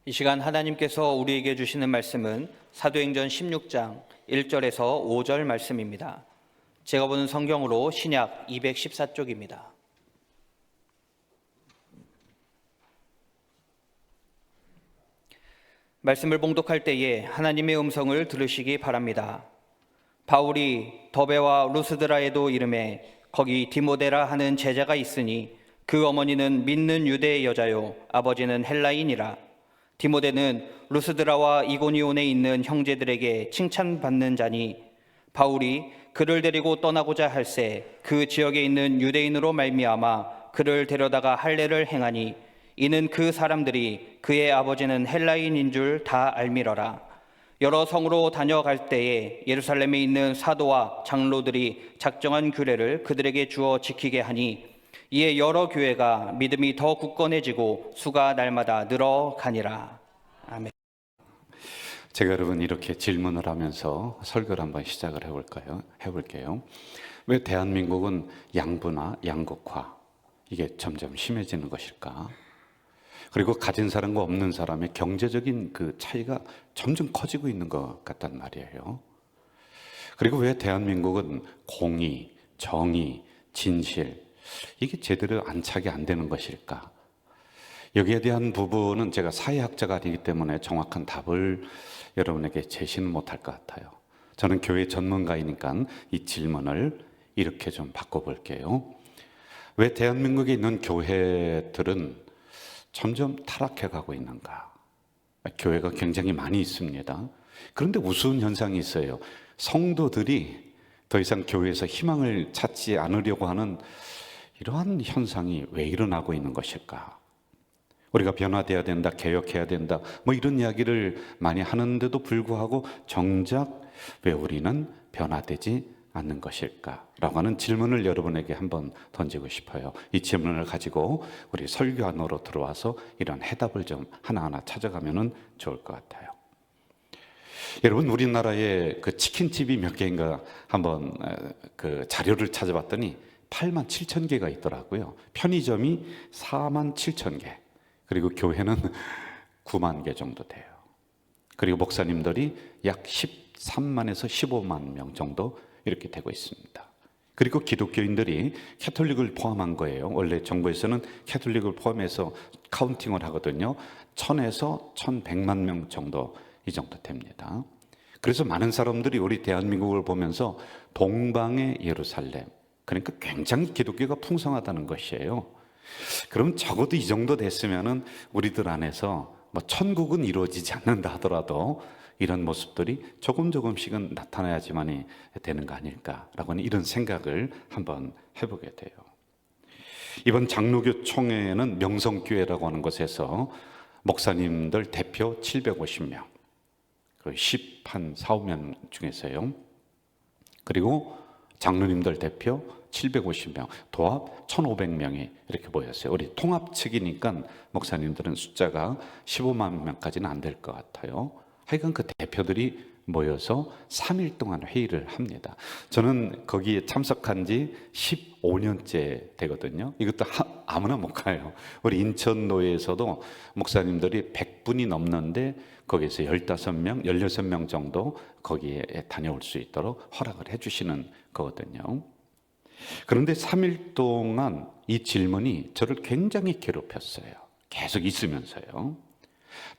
이 시간 하나님께서 우리에게 주시는 말씀은 사도행전 16장 1절에서 5절 말씀입니다. 제가 보는 성경으로 신약 214쪽입니다. 말씀을 봉독할 때에 하나님의 음성을 들으시기 바랍니다. 바울이 더베와 루스드라에도 이름에 거기 디모데라 하는 제자가 있으니 그 어머니는 믿는 유대의 여자요 아버지는 헬라인이라. 디모데는 루스드라와 이고니온에 있는 형제들에게 칭찬받는 자니 바울이 그를 데리고 떠나고자 할새 그 지역에 있는 유대인으로 말미암아 그를 데려다가 할례를 행하니 이는 그 사람들이 그의 아버지는 헬라인인 줄 다 알미러라. 여러 성으로 다녀갈 때에 예루살렘에 있는 사도와 장로들이 작정한 규례를 그들에게 주어 지키게 하니 이에 여러 교회가 믿음이 더 굳건해지고 수가 날마다 늘어가니라. 아멘. 제가 여러분 이렇게 질문을 하면서 설교를 한번 시작을 해볼게요. 왜 대한민국은 양부나 양극화 이게 점점 심해지는 것일까? 그리고 가진 사람과 없는 사람의 경제적인 그 차이가 점점 커지고 있는 것 같단 말이에요. 그리고 왜 대한민국은 공의, 정의, 진실 이게 제대로 안착이 안 되는 것일까? 여기에 대한 부분은 제가 사회학자가 아니기 때문에 정확한 답을 여러분에게 제시는 못할 것 같아요. 저는 교회 전문가이니까 이 질문을 이렇게 좀 바꿔볼게요. 왜 대한민국에 있는 교회들은 점점 타락해 가고 있는가? 교회가 굉장히 많이 있습니다. 그런데 우스운 현상이 있어요. 성도들이 더 이상 교회에서 희망을 찾지 않으려고 하는 이러한 현상이 왜 일어나고 있는 것일까? 우리가 변화되어야 된다, 개혁해야 된다, 뭐 이런 이야기를 많이 하는데도 불구하고 정작 왜 우리는 변화되지 않는 것일까? 라고 하는 질문을 여러분에게 한번 던지고 싶어요. 이 질문을 가지고 우리 설교 안으로 들어와서 이런 해답을 좀 하나하나 찾아가면 좋을 것 같아요. 여러분, 우리나라에 그 치킨집이 몇 개인가 한번 그 자료를 찾아봤더니 8만 7천 개가 있더라고요. 편의점이 4만 7천 개, 그리고 교회는 9만 개 정도 돼요. 그리고 목사님들이 약 13만에서 15만 명 정도 이렇게 되고 있습니다. 그리고 기독교인들이 캐톨릭을 포함한 거예요. 원래 정부에서는 캐톨릭을 포함해서 카운팅을 하거든요. 1000에서 1100만 명 정도, 이 정도 됩니다. 그래서 많은 사람들이 우리 대한민국을 보면서 동방의 예루살렘, 그러니까 굉장히 기독교가 풍성하다는 것이에요. 그럼 적어도 이 정도 됐으면은 우리들 안에서 뭐 천국은 이루어지지 않는다 하더라도 이런 모습들이 조금씩은 나타나야지만이 되는 거 아닐까라고 하는 이런 생각을 한번 해보게 돼요. 이번 장로교 총회는 명성교회라고 하는 곳에서 목사님들 대표 750명, 그 10한 4, 5명 중에서요. 그리고 장로님들 대표 750명, 도합 1,500명이 이렇게 모였어요. 우리 통합 측이니까 목사님들은 숫자가 15만 명까지는 안 될 것 같아요. 하여간 그 대표들이 모여서 3일 동안 회의를 합니다. 저는 거기에 참석한 지 15년째 되거든요. 이것도 아무나 못 가요. 우리 인천노회에서도 목사님들이 100분이 넘는데 거기에서 15명, 16명 정도 거기에 다녀올 수 있도록 허락을 해주시는 거거든요. 그런데 3일 동안 이 질문이 저를 굉장히 괴롭혔어요. 계속 있으면서요.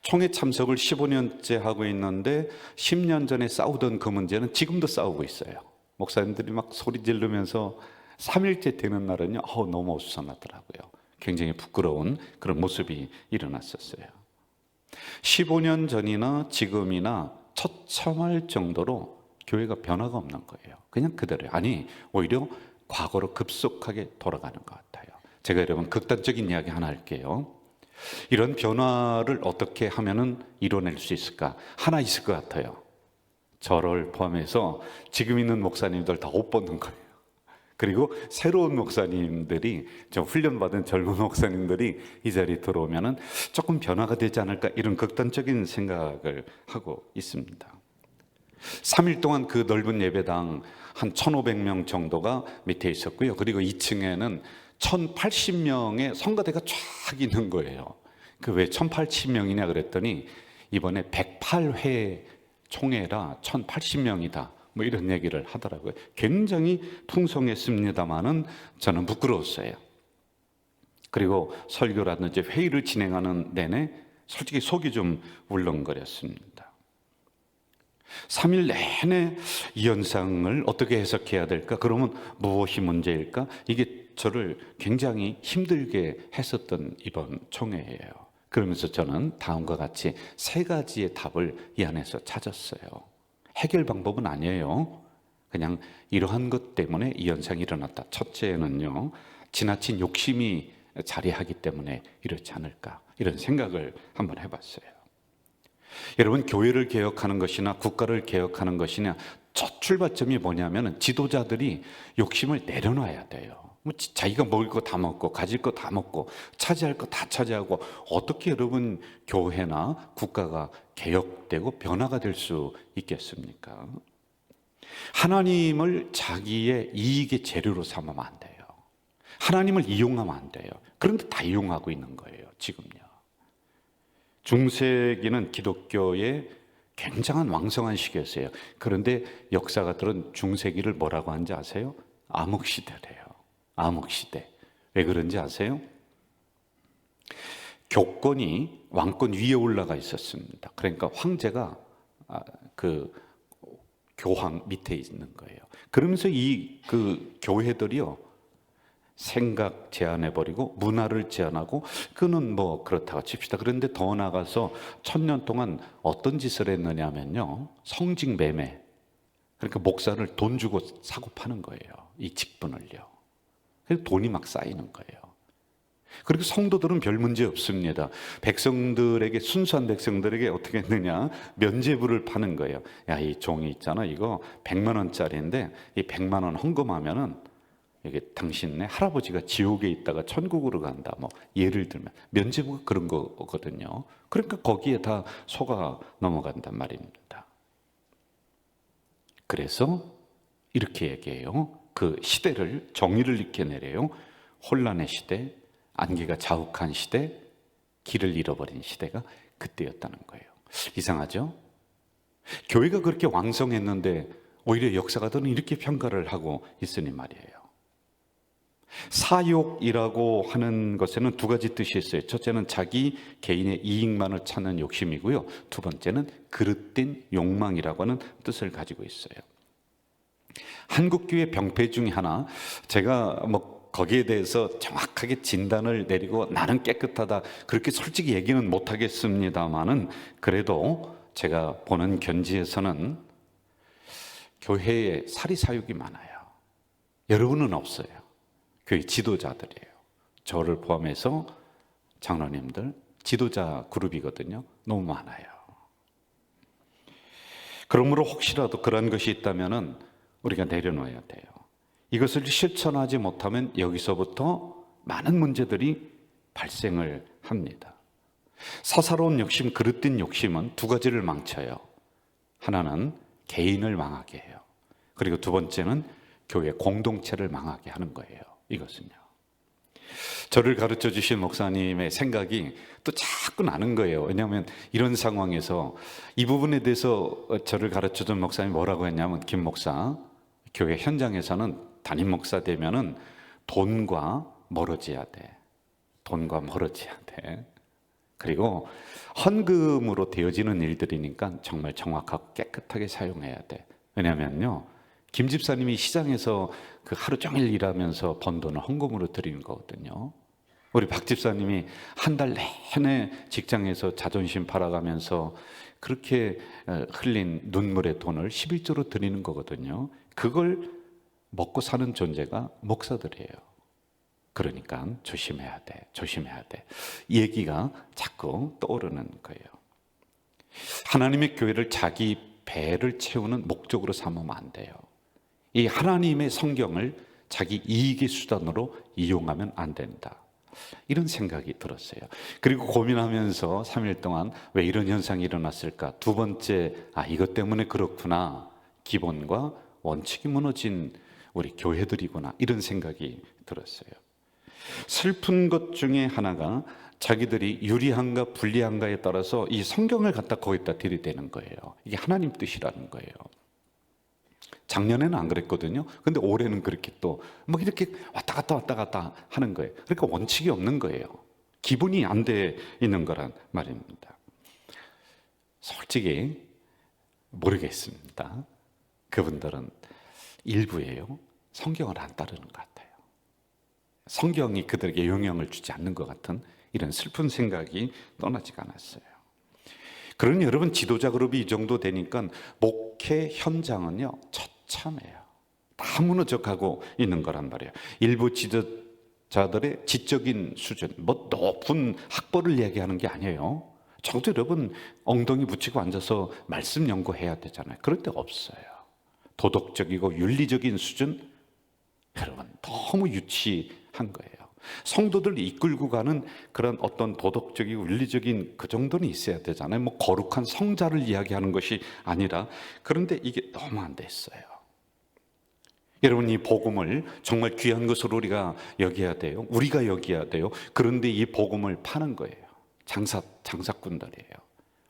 총회 참석을 15년째 하고 있는데 10년 전에 싸우던 그 문제는 지금도 싸우고 있어요. 목사님들이 막 소리 지르면서 3일째 되는 날은요, 너무 어수선하더라고요. 굉장히 부끄러운 그런 모습이 일어났었어요. 15년 전이나 지금이나 처참할 정도로 교회가 변화가 없는 거예요. 그냥 그대로예요. 아니, 오히려 과거로 급속하게 돌아가는 것 같아요. 제가 여러분 극단적인 이야기 하나 할게요. 이런 변화를 어떻게 하면은 이뤄낼 수 있을까? 하나 있을 것 같아요. 저를 포함해서 지금 있는 목사님들 다 옷 벗는 거예요. 그리고 새로운 목사님들이, 좀 훈련받은 젊은 목사님들이 이 자리에 들어오면은 조금 변화가 되지 않을까, 이런 극단적인 생각을 하고 있습니다. 3일 동안 그 넓은 예배당 한 1,500명 정도가 밑에 있었고요. 그리고 2층에는 1,080명의 성가대가 쫙 있는 거예요. 그 왜 1080명이냐 그랬더니 이번에 108회 총회라 1080명이다. 뭐 이런 얘기를 하더라고요. 굉장히 풍성했습니다만은 저는 부끄러웠어요. 그리고 설교라든지 회의를 진행하는 내내 솔직히 속이 좀 울렁거렸습니다. 3일 내내 이 현상을 어떻게 해석해야 될까? 그러면 무엇이 문제일까? 이게 저를 굉장히 힘들게 했었던 이번 총회예요. 그러면서 저는 다음과 같이 3가지의 답을 이 안에서 찾았어요. 해결 방법은 아니에요. 그냥 이러한 것 때문에 이 현상이 일어났다. 첫째는요, 지나친 욕심이 자리하기 때문에 이렇지 않을까, 이런 생각을 한번 해봤어요. 여러분, 교회를 개혁하는 것이나 국가를 개혁하는 것이냐, 첫 출발점이 뭐냐면 지도자들이 욕심을 내려놔야 돼요. 자기가 먹을 거 다 먹고 가질 거 다 먹고 차지할 거 다 차지하고 어떻게 여러분 교회나 국가가 개혁되고 변화가 될 수 있겠습니까? 하나님을 자기의 이익의 재료로 삼으면 안 돼요. 하나님을 이용하면 안 돼요. 그런데 다 이용하고 있는 거예요, 지금요. 중세기는 기독교의 굉장한 왕성한 시기였어요. 그런데 역사가들은 중세기를 뭐라고 하는지 아세요? 암흑시대래요. 암흑시대. 왜 그런지 아세요? 교권이 왕권 위에 올라가 있었습니다. 그러니까 황제가 그 교황 밑에 있는 거예요. 그러면서 이 교회들이요, 생각 제한해버리고 문화를 제한하고, 그는 뭐 그렇다고 칩시다. 그런데 더 나가서 1000년 동안 어떤 짓을 했느냐면요, 성직 매매. 그러니까 목사를 돈 주고 사고 파는 거예요, 이 직분을요. 그래서 돈이 막 쌓이는 거예요. 그리고 성도들은 별 문제 없습니다. 백성들에게, 순수한 백성들에게 어떻게 했느냐, 면죄부를 파는 거예요. 야, 이 종이 있잖아, 이거 100만 원짜리인데 이 100만 원 헌금하면은 이게 당신네 할아버지가 지옥에 있다가 천국으로 간다, 뭐 예를 들면 면죄부가 그런 거거든요. 그러니까 거기에 다 속아 넘어간단 말입니다. 그래서 이렇게 얘기해요. 그 시대를, 정의를 익혀내래요. 혼란의 시대, 안개가 자욱한 시대, 길을 잃어버린 시대가 그때였다는 거예요. 이상하죠? 교회가 그렇게 왕성했는데 오히려 역사가들은 이렇게 평가를 하고 있으니 말이에요. 사욕이라고 하는 것에는 2가지 뜻이 있어요. 첫째는 자기 개인의 이익만을 찾는 욕심이고요, 2번째는 그릇된 욕망이라고 하는 뜻을 가지고 있어요. 한국교회 병폐 중에 하나, 제가 뭐 거기에 대해서 정확하게 진단을 내리고 나는 깨끗하다 그렇게 솔직히 얘기는 못하겠습니다만은, 그래도 제가 보는 견지에서는 교회에 사리사욕이 많아요. 여러분은 없어요. 교회 지도자들이에요. 저를 포함해서 장로님들, 지도자 그룹이거든요. 너무 많아요. 그러므로 혹시라도 그런 것이 있다면은 우리가 내려놓아야 돼요. 이것을 실천하지 못하면 여기서부터 많은 문제들이 발생을 합니다. 사사로운 욕심, 그릇된 욕심은 2가지를 망쳐요. 하나는 개인을 망하게 해요. 그리고 2번째는 교회 공동체를 망하게 하는 거예요. 이것은요, 저를 가르쳐 주신 목사님의 생각이 또 자꾸 나는 거예요. 왜냐하면 이런 상황에서 이 부분에 대해서 저를 가르쳐 준 목사님이 뭐라고 했냐면, 김 목사, 교회 현장에서는 담임 목사 되면은 돈과 멀어져야 돼. 돈과 멀어져야 돼. 그리고 헌금으로 되어지는 일들이니까 정말 정확하고 깨끗하게 사용해야 돼. 왜냐면요, 김 집사님이 시장에서 그 하루 종일 일하면서 번 돈을 헌금으로 드리는 거거든요. 우리 박 집사님이 한 달 내내 직장에서 자존심 팔아가면서 그렇게 흘린 눈물의 돈을 11조로 드리는 거거든요. 그걸 먹고 사는 존재가 목사들이에요. 그러니까 조심해야 돼, 조심해야 돼. 이 얘기가 자꾸 떠오르는 거예요. 하나님의 교회를 자기 배를 채우는 목적으로 삼으면 안 돼요. 이 하나님의 성경을 자기 이익의 수단으로 이용하면 안 된다, 이런 생각이 들었어요. 그리고 고민하면서 3일 동안 왜 이런 현상이 일어났을까? 2번째, 이것 때문에 그렇구나. 기본과 원칙이 무너진 우리 교회들이구나, 이런 생각이 들었어요. 슬픈 것 중에 하나가 자기들이 유리한가 불리한가에 따라서 이 성경을 갖다 거기다 들이대는 거예요. 이게 하나님 뜻이라는 거예요. 작년에는 안 그랬거든요. 근데 올해는 그렇게 또 막 이렇게 왔다 갔다 하는 거예요. 그러니까 원칙이 없는 거예요. 기분이 안 돼 있는 거란 말입니다. 솔직히 모르겠습니다. 그분들은 일부예요. 성경을 안 따르는 것 같아요. 성경이 그들에게 영향을 주지 않는 것 같은 이런 슬픈 생각이 떠나지가 않았어요. 그러니 여러분, 지도자 그룹이 이 정도 되니까 목회 현장은요 처참해요. 다 무너져가고 있는 거란 말이에요. 일부 지도자들의 지적인 수준, 뭐 높은 학벌을 얘기하는 게 아니에요. 적어도 여러분 엉덩이 붙이고 앉아서 말씀 연구해야 되잖아요. 그럴 데 없어요. 도덕적이고 윤리적인 수준, 여러분 너무 유치한 거예요. 성도들 이끌고 가는 그런 어떤 도덕적이고 윤리적인 그 정도는 있어야 되잖아요. 뭐 거룩한 성자를 이야기하는 것이 아니라. 그런데 이게 너무 안 됐어요. 여러분, 이 복음을 정말 귀한 것으로 우리가 여겨야 돼요. 우리가 여겨야 돼요. 그런데 이 복음을 파는 거예요. 장사꾼들이에요.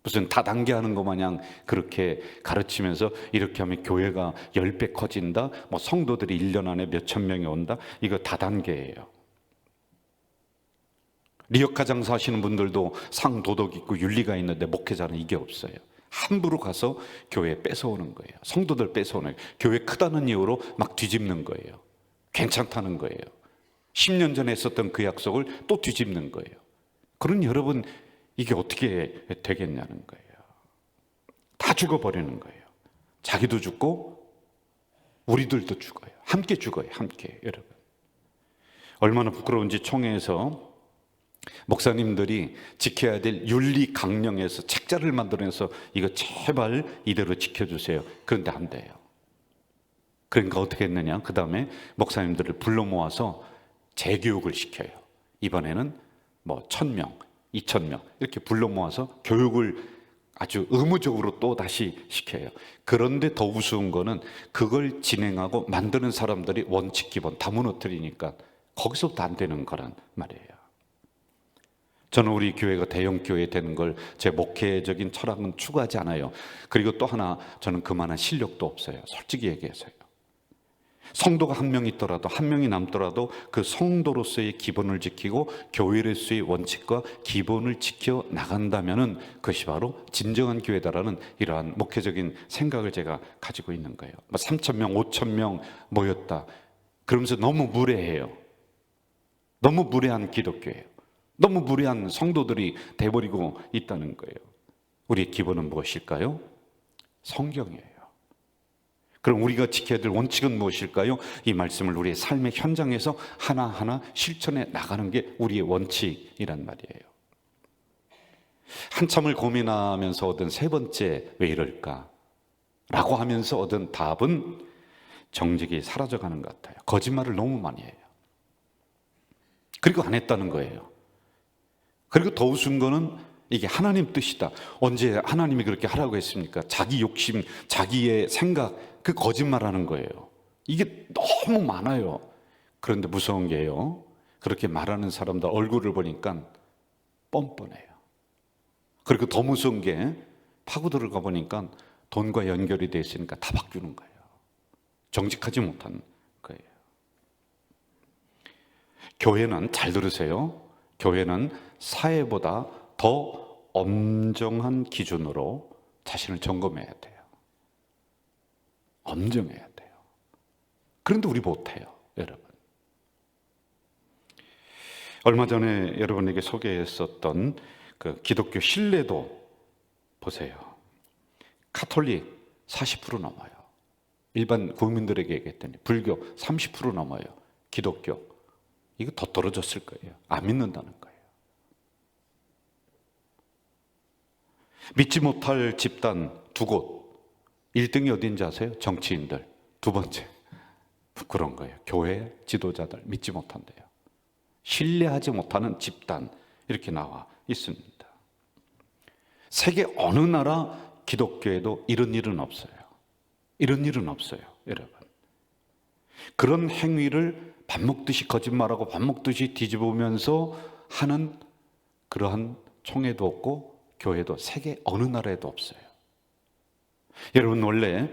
무슨 다단계하는 것 마냥 그렇게 가르치면서 이렇게 하면 교회가 10배 커진다, 뭐 성도들이 1년 안에 몇천 명이 온다, 이거 다단계예요. 리어카 장사하시는 분들도 상도덕 있고 윤리가 있는데 목회자는 이게 없어요. 함부로 가서 교회 뺏어오는 거예요. 성도들 뺏어오는 거예요. 교회 크다는 이유로 막 뒤집는 거예요. 괜찮다는 거예요. 10년 전에 했었던 그 약속을 또 뒤집는 거예요. 그러니 여러분, 이게 어떻게 되겠냐는 거예요. 다 죽어버리는 거예요. 자기도 죽고 우리들도 죽어요. 함께 죽어요. 함께. 여러분, 얼마나 부끄러운지 총회에서 목사님들이 지켜야 될 윤리 강령에서 책자를 만들어내서 이거 제발 이대로 지켜주세요. 그런데 안 돼요. 그러니까 어떻게 했느냐, 그 다음에 목사님들을 불러 모아서 재교육을 시켜요. 이번에는 뭐 1000명, 2000명 이렇게 불러 모아서 교육을 아주 의무적으로 또 다시 시켜요. 그런데 더 우스운 거는 그걸 진행하고 만드는 사람들이 원칙 기본 다 무너뜨리니까 거기서부터 안 되는 거란 말이에요. 저는 우리 교회가 대형 교회 되는 걸 제 목회적인 철학은 추구하지 않아요. 그리고 또 하나, 저는 그만한 실력도 없어요. 솔직히 얘기해서요. 성도가 한 명 있더라도, 한 명이 남더라도 그 성도로서의 기본을 지키고 교회로서의 원칙과 기본을 지켜 나간다면은 그것이 바로 진정한 교회다라는 이러한 목회적인 생각을 제가 가지고 있는 거예요. 3,000명, 5,000명 모였다. 그러면서 너무 무례해요. 너무 무례한 기독교예요. 너무 무례한 성도들이 돼버리고 있다는 거예요. 우리의 기본은 무엇일까요? 성경이에요. 그럼 우리가 지켜야 될 원칙은 무엇일까요? 이 말씀을 우리의 삶의 현장에서 하나하나 실천해 나가는 게 우리의 원칙이란 말이에요. 한참을 고민하면서 얻은 세 번째, 왜 이럴까? 라고 하면서 얻은 답은 정직이 사라져가는 것 같아요. 거짓말을 너무 많이 해요. 그리고 안 했다는 거예요. 그리고 더 우스운 거는 이게 하나님 뜻이다. 언제 하나님이 그렇게 하라고 했습니까? 자기 욕심, 자기의 생각, 그 거짓말하는 거예요. 이게 너무 많아요. 그런데 무서운 게요, 그렇게 말하는 사람들 얼굴을 보니까 뻔뻔해요. 그리고 더 무서운 게 파고 들어가 보니까 돈과 연결이 돼 있으니까 다 바뀌는 거예요. 정직하지 못한 거예요. 교회는, 잘 들으세요, 교회는 사회보다 더 엄정한 기준으로 자신을 점검해야 돼요. 엄정해야 돼요. 그런데 우리 못해요, 여러분. 얼마 전에 여러분에게 소개했었던 그 기독교 신뢰도 보세요. 카톨릭 40% 넘어요. 일반 국민들에게 얘기했더니 불교 30% 넘어요. 기독교 이거 더 떨어졌을 거예요. 안 믿는다는 거예요. 믿지 못할 집단 두 곳. 1등이 어딘지 아세요? 정치인들. 두 번째, 부끄러운 거예요. 교회 지도자들 믿지 못한대요. 신뢰하지 못하는 집단, 이렇게 나와 있습니다. 세계 어느 나라 기독교에도 이런 일은 없어요. 이런 일은 없어요, 여러분. 그런 행위를 밥 먹듯이 거짓말하고 밥 먹듯이 뒤집으면서 하는 그러한 총회도 없고 교회도 세계 어느 나라에도 없어요. 여러분, 원래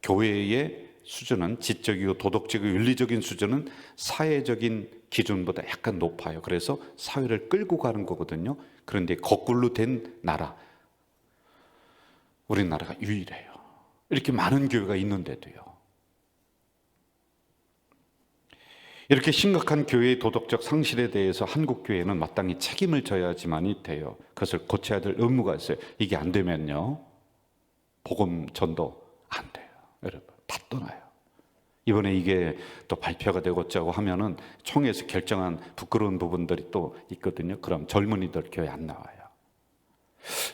교회의 수준은 지적이고 도덕적이고 윤리적인 수준은 사회적인 기준보다 약간 높아요. 그래서 사회를 끌고 가는 거거든요. 그런데 거꾸로 된 나라, 우리나라가 유일해요. 이렇게 많은 교회가 있는데도요. 이렇게 심각한 교회의 도덕적 상실에 대해서 한국 교회는 마땅히 책임을 져야지만이 돼요. 그것을 고쳐야 될 의무가 있어요. 이게 안 되면요, 복음 전도 안 돼요. 여러분, 다 떠나요. 이번에 이게 또 발표가 되고 어쩌고 하면은 총회에서 결정한 부끄러운 부분들이 또 있거든요. 그럼 젊은이들 교회 안 나와요.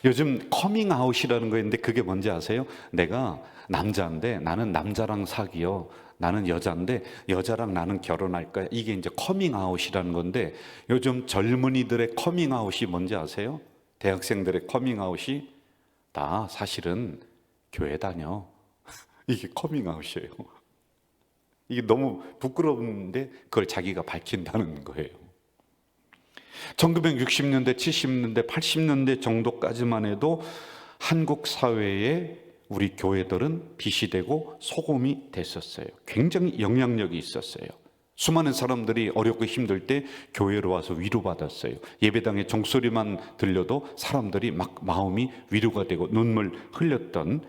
요즘 커밍아웃이라는 거 있는데 그게 뭔지 아세요? 내가 남자인데 나는 남자랑 사귀어. 나는 여자인데 여자랑 나는 결혼할 거야. 이게 이제 커밍아웃이라는 건데, 요즘 젊은이들의 커밍아웃이 뭔지 아세요? 대학생들의 커밍아웃이 나 사실은 교회 다녀. 이게 커밍아웃이에요. 이게 너무 부끄러운데 그걸 자기가 밝힌다는 거예요. 1960년대, 70년대, 80년대 정도까지만 해도 한국 사회에 우리 교회들은 빛이 되고 소금이 됐었어요. 굉장히 영향력이 있었어요. 수많은 사람들이 어렵고 힘들 때 교회로 와서 위로받았어요. 예배당의 종소리만 들려도 사람들이 막 마음이 위로가 되고 눈물 흘렸던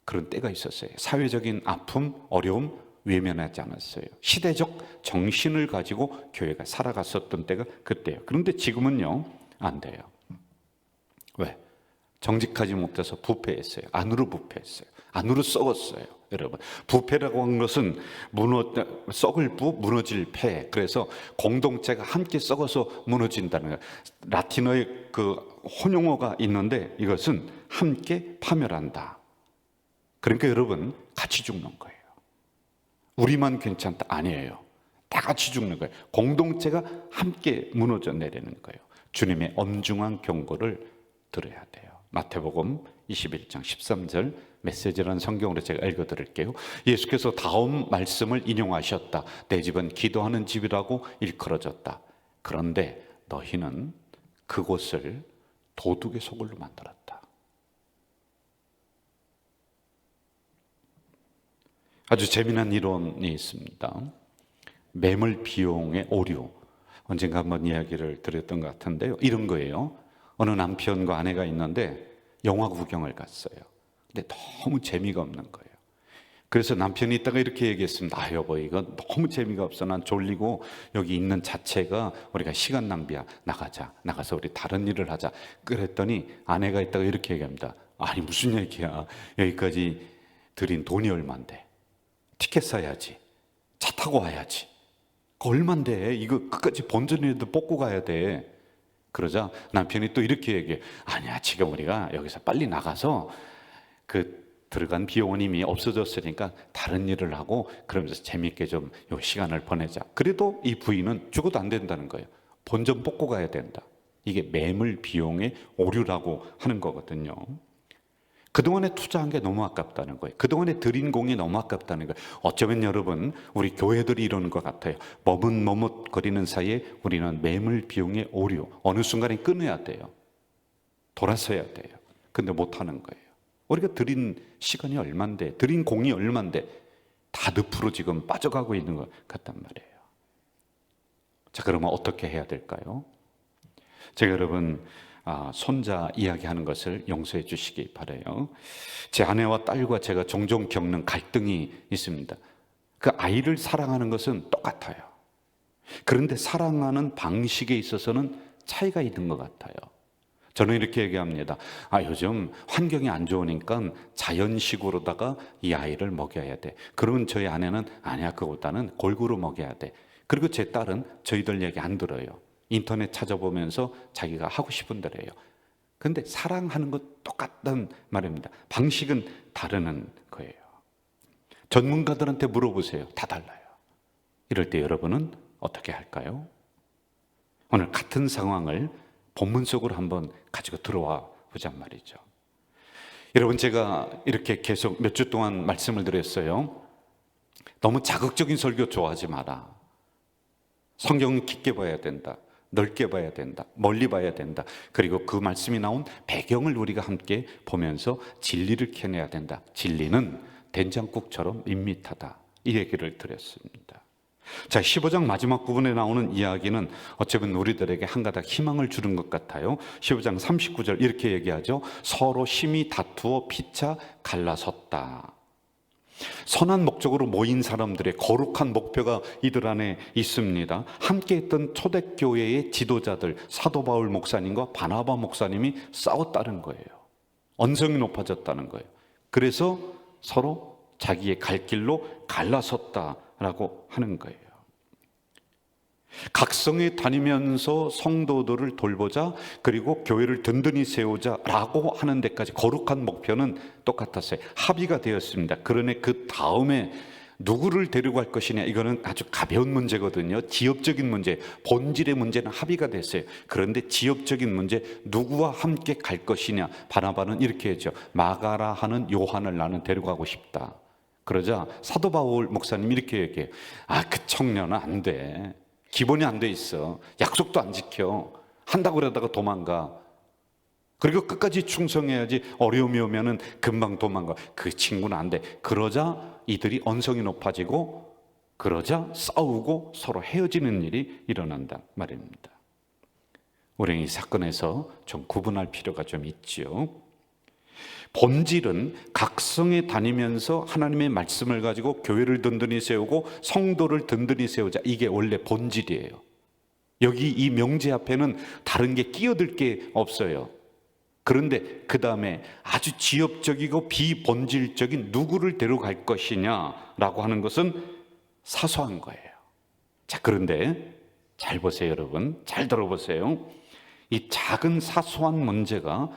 그런 때가 있었어요. 사회적인 아픔, 어려움 외면하지 않았어요. 시대적 정신을 가지고 교회가 살아갔었던 때가 그때예요. 그런데 지금은요, 안 돼요. 왜? 정직하지 못해서 부패했어요. 안으로 부패했어요. 안으로 썩었어요. 여러분, 부패라고 하는 것은 썩을 부, 무너질 패. 그래서 공동체가 함께 썩어서 무너진다는 거예요. 라틴어의 그 혼용어가 있는데 이것은 함께 파멸한다. 그러니까 여러분, 같이 죽는 거예요. 우리만 괜찮다, 아니에요. 다 같이 죽는 거예요. 공동체가 함께 무너져 내리는 거예요. 주님의 엄중한 경고를 들어야 돼요. 마태복음 21장 13절 메시지라는 성경으로 제가 읽어드릴게요. 예수께서 다음 말씀을 인용하셨다. 내 집은 기도하는 집이라고 일컬어졌다. 그런데 너희는 그곳을 도둑의 소굴로 만들었다. 아주 재미난 이론이 있습니다. 매물 비용의 오류. 언젠가 한번 이야기를 드렸던 것 같은데요. 이런 거예요. 어느 남편과 아내가 있는데 영화 구경을 갔어요. 근데 너무 재미가 없는 거예요. 그래서 남편이 있다가 이렇게 얘기했습니다. 아, 여보, 이거 너무 재미가 없어. 난 졸리고 여기 있는 자체가 우리가 시간 낭비야. 나가자. 나가서 우리 다른 일을 하자. 그랬더니 아내가 있다가 이렇게 얘기합니다. 아니, 무슨 얘기야. 여기까지 들인 돈이 얼만데. 티켓 사야지. 차 타고 와야지. 그거 얼만데. 이거 끝까지 본전이라도 뽑고 가야 돼. 그러자 남편이 또 이렇게 얘기해. 아니야, 지금 우리가 여기서 빨리 나가서 그 들어간 비용은 이미 없어졌으니까 다른 일을 하고 그러면서 재밌게 좀 요 시간을 보내자. 그래도 이 부인은 죽어도 안 된다는 거예요. 본전 뽑고 가야 된다. 이게 매물 비용의 오류라고 하는 거거든요. 그동안에 투자한 게 너무 아깝다는 거예요. 그동안에 들인 공이 너무 아깝다는 거예요. 어쩌면 여러분, 우리 교회들이 이러는 것 같아요. 머뭇머뭇거리는 사이에 우리는 매물 비용의 오류, 어느 순간에 끊어야 돼요. 돌아서야 돼요. 근데 못하는 거예요. 우리가 들인 시간이 얼만데, 들인 공이 얼만데 다 늪으로 지금 빠져가고 있는 것 같단 말이에요. 자, 그러면 어떻게 해야 될까요? 제가 여러분, 손자 이야기하는 것을 용서해 주시기 바라요. 제 아내와 딸과 제가 종종 겪는 갈등이 있습니다. 그 아이를 사랑하는 것은 똑같아요. 그런데 사랑하는 방식에 있어서는 차이가 있는 것 같아요. 저는 이렇게 얘기합니다. 요즘 환경이 안 좋으니까 자연식으로다가 이 아이를 먹여야 돼. 그러면 저희 아내는 아니야, 그거보다는 골고루 먹여야 돼. 그리고 제 딸은 저희들 얘기 안 들어요. 인터넷 찾아보면서 자기가 하고 싶은 대로 해요. 그런데 사랑하는 것 똑같단 말입니다. 방식은 다르는 거예요. 전문가들한테 물어보세요. 다 달라요. 이럴 때 여러분은 어떻게 할까요? 오늘 같은 상황을 본문 속으로 한번 가지고 들어와 보잔 말이죠. 여러분, 제가 이렇게 계속 몇 주 동안 말씀을 드렸어요. 너무 자극적인 설교 좋아하지 마라. 성경은 깊게 봐야 된다. 넓게 봐야 된다. 멀리 봐야 된다. 그리고 그 말씀이 나온 배경을 우리가 함께 보면서 진리를 캐내야 된다. 진리는 된장국처럼 밋밋하다. 이 얘기를 드렸습니다. 자, 15장 마지막 부분에 나오는 이야기는 어쩌면 우리들에게 한 가닥 희망을 주는 것 같아요. 15장 39절 이렇게 얘기하죠. 서로 심히 다투어 피차 갈라섰다. 선한 목적으로 모인 사람들의 거룩한 목표가 이들 안에 있습니다. 함께 했던 초대교회의 지도자들 사도 바울 목사님과 바나바 목사님이 싸웠다는 거예요. 언성이 높아졌다는 거예요. 그래서 서로 자기의 갈 길로 갈라섰다라고 하는 거예요. 각성에 다니면서 성도들을 돌보자, 그리고 교회를 든든히 세우자라고 하는 데까지 거룩한 목표는 똑같았어요. 합의가 되었습니다. 그러나 그 다음에 누구를 데려갈 것이냐, 이거는 아주 가벼운 문제거든요. 지엽적인 문제, 본질의 문제는 합의가 됐어요. 그런데 지엽적인 문제, 누구와 함께 갈 것이냐. 바나바는 이렇게 했죠. 마가라 하는 요한을 나는 데려가고 싶다. 그러자 사도 바울 목사님이 이렇게 얘기해요. 그 청년은 안 돼. 기본이 안 돼 있어. 약속도 안 지켜. 한다고 그러다가 도망가. 그리고 끝까지 충성해야지. 어려움이 오면은 금방 도망가. 그 친구는 안 돼. 그러자 이들이 언성이 높아지고, 그러자 싸우고 서로 헤어지는 일이 일어난다 말입니다. 우리는 이 사건에서 좀 구분할 필요가 좀 있지요. 본질은 각성에 다니면서 하나님의 말씀을 가지고 교회를 든든히 세우고 성도를 든든히 세우자. 이게 원래 본질이에요. 여기 이 명제 앞에는 다른 게 끼어들 게 없어요. 그런데 그 다음에 아주 지엽적이고 비본질적인 누구를 데려갈 것이냐라고 하는 것은 사소한 거예요. 자, 그런데 잘 보세요, 여러분. 잘 들어보세요. 이 작은 사소한 문제가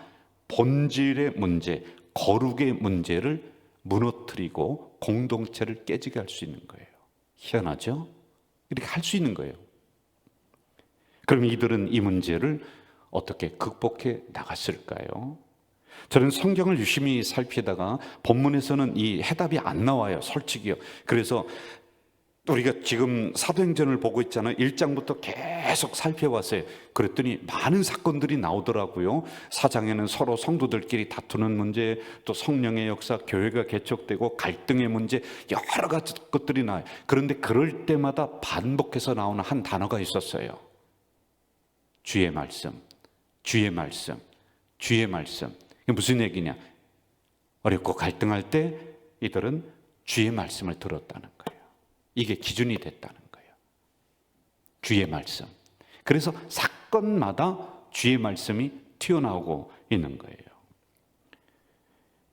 본질의 문제, 거룩의 문제를 무너뜨리고 공동체를 깨지게 할 수 있는 거예요. 희한하죠? 이렇게 할 수 있는 거예요. 그럼 이들은 이 문제를 어떻게 극복해 나갔을까요? 저는 성경을 유심히 살피다가 본문에서는 이 해답이 안 나와요. 솔직히요. 그래서 우리가 지금 사도행전을 보고 있잖아요. 1장부터 계속 살펴봤어요. 그랬더니 많은 사건들이 나오더라고요. 4장에는 서로 성도들끼리 다투는 문제, 또 성령의 역사, 교회가 개척되고 갈등의 문제, 여러 가지 것들이 나와요. 그런데 그럴 때마다 반복해서 나오는 한 단어가 있었어요. 주의 말씀, 주의 말씀, 주의 말씀. 이게 무슨 얘기냐? 어렵고 갈등할 때 이들은 주의 말씀을 들었다는 거예요. 이게 기준이 됐다는 거예요. 주의 말씀. 그래서 사건마다 주의 말씀이 튀어나오고 있는 거예요.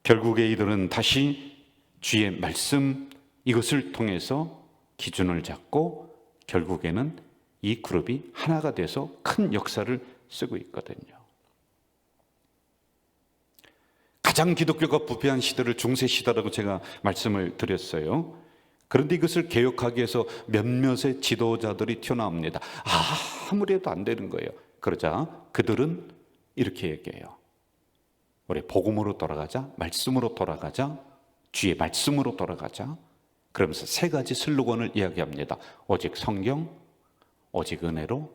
결국에 이들은 다시 주의 말씀, 이것을 통해서 기준을 잡고 결국에는 이 그룹이 하나가 돼서 큰 역사를 쓰고 있거든요. 가장 기독교가 부패한 시대를 중세시대라고 제가 말씀을 드렸어요. 그런데 이것을 개혁하기 위해서 몇몇의 지도자들이 튀어나옵니다. 아무리 해도 안 되는 거예요. 그러자 그들은 이렇게 얘기해요. 우리 복음으로 돌아가자, 말씀으로 돌아가자, 주의 말씀으로 돌아가자. 그러면서 세 가지 슬로건을 이야기합니다. 오직 성경, 오직 은혜로,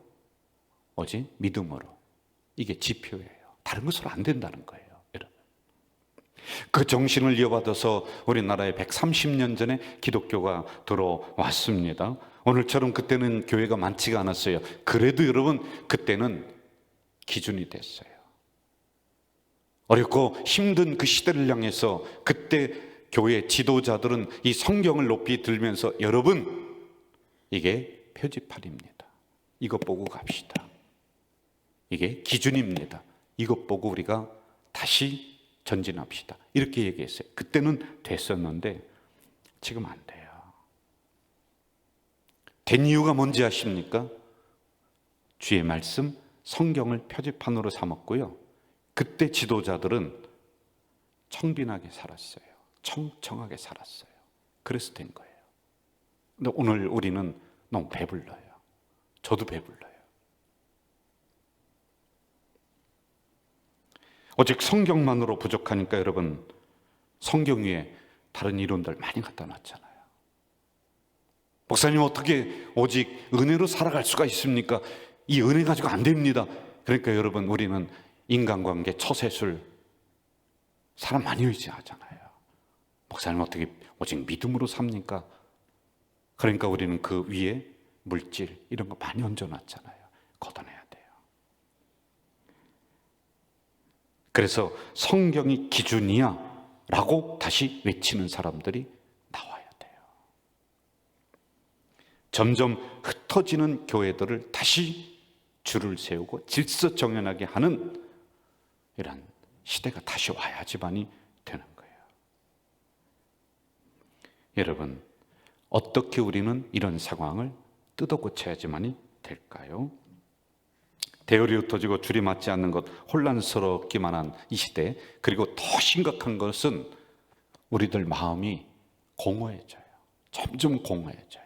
오직 믿음으로. 이게 지표예요. 다른 것으로 안 된다는 거예요. 그 정신을 이어받아서 우리나라에 130년 전에 기독교가 들어왔습니다. 오늘처럼 그때는 교회가 많지가 않았어요. 그래도 여러분, 그때는 기준이 됐어요. 어렵고 힘든 그 시대를 향해서 그때 교회 지도자들은 이 성경을 높이 들면서 여러분, 이게 표지판입니다. 이것 보고 갑시다. 이게 기준입니다. 이것 보고 우리가 다시 전진합시다. 이렇게 얘기했어요. 그때는 됐었는데 지금 안 돼요. 된 이유가 뭔지 아십니까? 주의 말씀, 성경을 표지판으로 삼았고요. 그때 지도자들은 청빈하게 살았어요. 청청하게 살았어요. 그래서 된 거예요. 근데 오늘 우리는 너무 배불러요. 저도 배불러요. 오직 성경만으로 부족하니까 여러분, 성경 위에 다른 이론들 많이 갖다 놨잖아요. 목사님, 어떻게 오직 은혜로 살아갈 수가 있습니까? 이 은혜 가지고 안 됩니다. 그러니까 여러분, 우리는 인간관계 처세술 사람 많이 의지하잖아요. 목사님 어떻게 오직 믿음으로 삽니까? 그러니까 우리는 그 위에 물질 이런 거 많이 얹어놨잖아요. 걷어내야 돼요. 그래서 성경이 기준이야 라고 다시 외치는 사람들이 나와야 돼요. 점점 흩어지는 교회들을 다시 줄을 세우고 질서 정연하게 하는 이런 시대가 다시 와야지만이 되는 거예요. 여러분, 어떻게 우리는 이런 상황을 뜯어 고쳐야지만이 될까요? 대열이 흩어지고 줄이 맞지 않는 것, 혼란스럽기만 한 이 시대, 그리고 더 심각한 것은 우리들 마음이 공허해져요. 점점 공허해져요.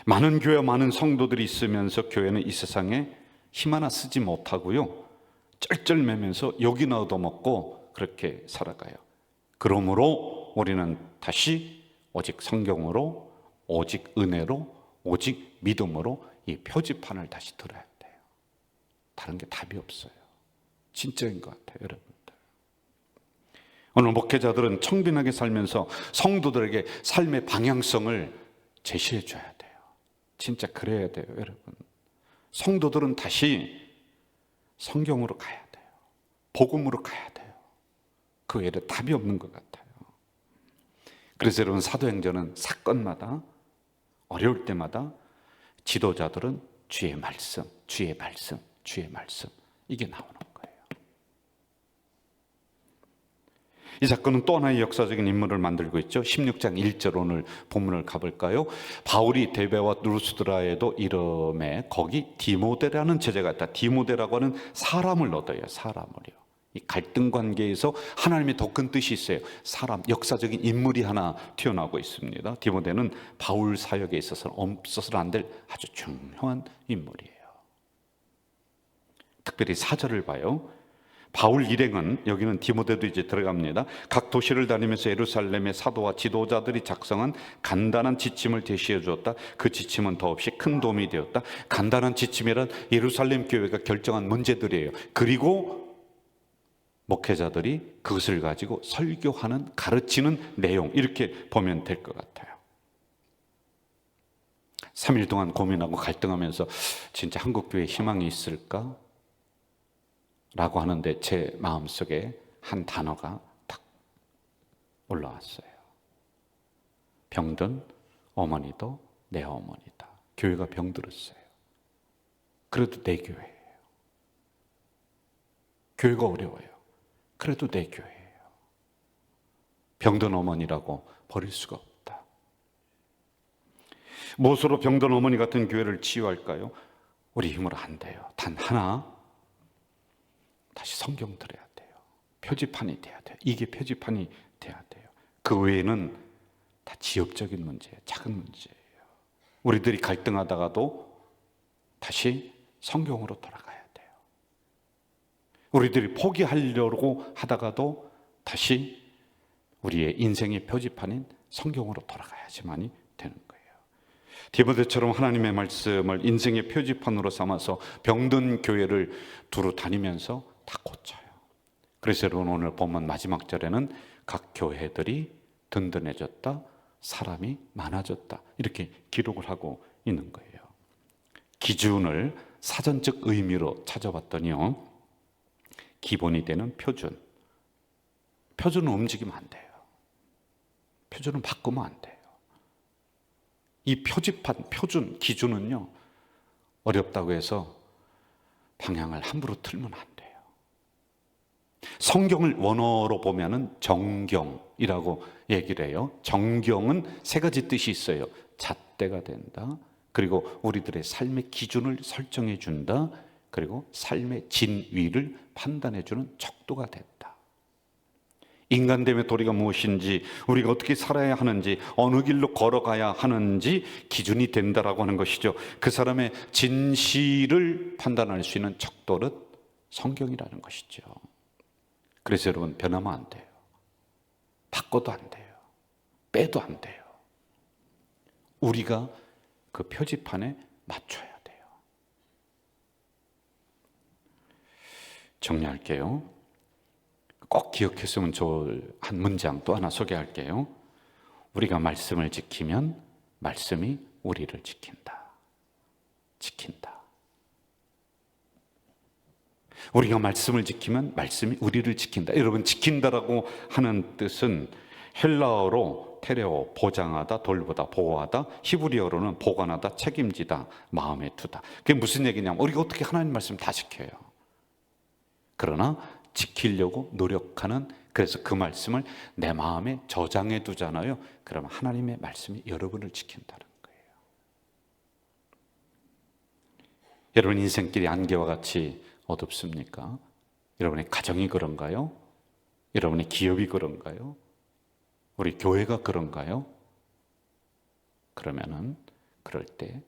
많은 교회, 많은 성도들이 있으면서 교회는 이 세상에 힘 하나 쓰지 못하고요, 쩔쩔매면서 욕이나 얻어먹고 그렇게 살아가요. 그러므로 우리는 다시 오직 성경으로, 오직 은혜로, 오직 믿음으로 이 표지판을 다시 들어야 돼요. 다른 게 답이 없어요. 진짜인 것 같아요, 여러분들. 오늘 목회자들은 청빈하게 살면서 성도들에게 삶의 방향성을 제시해 줘야 돼요. 진짜 그래야 돼요, 여러분. 성도들은 다시 성경으로 가야 돼요. 복음으로 가야 돼요. 그 외에 답이 없는 것 같아요. 그래서 여러분, 사도행전은 사건마다, 어려울 때마다 지도자들은 주의 말씀, 주의 말씀, 주의 말씀, 이게 나오는 거예요. 이 사건은 또 하나의 역사적인 인물을 만들고 있죠. 16장 1절 오늘 본문을 가볼까요? 바울이 데베와 루스드라에도 이름에 거기 디모데라는 제자가 있다. 디모데라고 하는 사람을 얻어요. 사람을요. 이 갈등 관계에서 하나님의 더 큰 뜻이 있어요. 사람, 역사적인 인물이 하나 튀어나오고 있습니다. 디모데는 바울 사역에 있어서는 없어서는 안 될 아주 중요한 인물이에요. 특별히 4절을 봐요. 바울 일행은, 여기는 디모데도 이제 들어갑니다. 각 도시를 다니면서 예루살렘의 사도와 지도자들이 작성한 간단한 지침을 제시해 주었다. 그 지침은 더없이 큰 도움이 되었다. 간단한 지침이란 예루살렘 교회가 결정한 문제들이에요. 그리고 목회자들이 그것을 가지고 설교하는, 가르치는 내용, 이렇게 보면 될 것 같아요. 3일 동안 고민하고 갈등하면서 진짜 한국교회에 희망이 있을까? 라고 하는데 제 마음속에 한 단어가 딱 올라왔어요. 병든 어머니도 내 어머니다. 교회가 병들었어요. 그래도 내 교회예요. 교회가 어려워요. 그래도 내 교회예요. 병든 어머니라고 버릴 수가 없다. 무엇으로 병든 어머니 같은 교회를 치유할까요? 우리 힘으로 안 돼요. 단 하나, 다시 성경 들어야 돼요. 표지판이 돼야 돼요. 이게 표지판이 돼야 돼요. 그 외에는 다 지역적인 문제예요. 작은 문제예요. 우리들이 갈등하다가도 다시 성경으로 돌아가야 돼요. 우리들이 포기하려고 하다가도 다시 우리의 인생의 표지판인 성경으로 돌아가야지만이 되는 거예요. 디모데처럼 하나님의 말씀을 인생의 표지판으로 삼아서 병든 교회를 두루 다니면서 다 고쳐요. 그래서 여러분, 오늘 본문 마지막 절에는 각 교회들이 든든해졌다, 사람이 많아졌다, 이렇게 기록을 하고 있는 거예요. 기준을 사전적 의미로 찾아봤더니요, 기본이 되는 표준. 표준은 움직이면 안 돼요. 표준은 바꾸면 안 돼요. 이 표지판, 표준, 기준은요, 어렵다고 해서 방향을 함부로 틀면 안 돼요. 성경을 원어로 보면은 정경이라고 얘기를 해요. 정경은 세 가지 뜻이 있어요. 잣대가 된다. 그리고 우리들의 삶의 기준을 설정해 준다. 그리고 삶의 진위를 판단해 주는 척도가 됐다. 인간됨의 도리가 무엇인지, 우리가 어떻게 살아야 하는지, 어느 길로 걸어가야 하는지 기준이 된다라고 하는 것이죠. 그 사람의 진실을 판단할 수 있는 척도는 성경이라는 것이죠. 그래서 여러분, 변하면 안 돼요. 바꿔도 안 돼요. 빼도 안 돼요. 우리가 그 표지판에 맞춰야 돼요. 정리할게요. 꼭 기억했으면 좋을 한 문장 또 하나 소개할게요. 우리가 말씀을 지키면 말씀이 우리를 지킨다. 지킨다. 우리가 말씀을 지키면 말씀이 우리를 지킨다. 여러분, 지킨다라고 하는 뜻은 헬라어로 테레오, 보장하다, 돌보다, 보호하다, 히브리어로는 보관하다, 책임지다, 마음에 두다. 그게 무슨 얘기냐면 우리가 어떻게 하나님 말씀 다 지켜요. 그러나 지키려고 노력하는, 그래서 그 말씀을 내 마음에 저장해 두잖아요. 그러면 하나님의 말씀이 여러분을 지킨다는 거예요. 여러분 인생길이 안개와 같이 어둡습니까? 여러분의 가정이 그런가요? 여러분의 기업이 그런가요? 우리 교회가 그런가요? 그러면은 그럴 때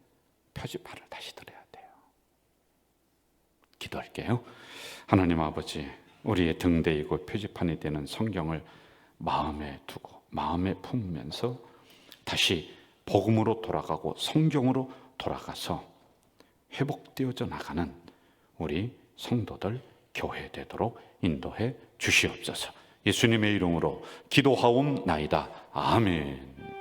표지판을 다시 들어야 돼요. 기도할게요. 하나님 아버지, 우리의 등대이고 표지판이 되는 성경을 마음에 두고 마음에 품으면서 다시 복음으로 돌아가고 성경으로 돌아가서 회복되어져 나가는 우리 성도들, 교회 되도록 인도해 주시옵소서. 예수님의 이름으로 기도하옵나이다. 아멘.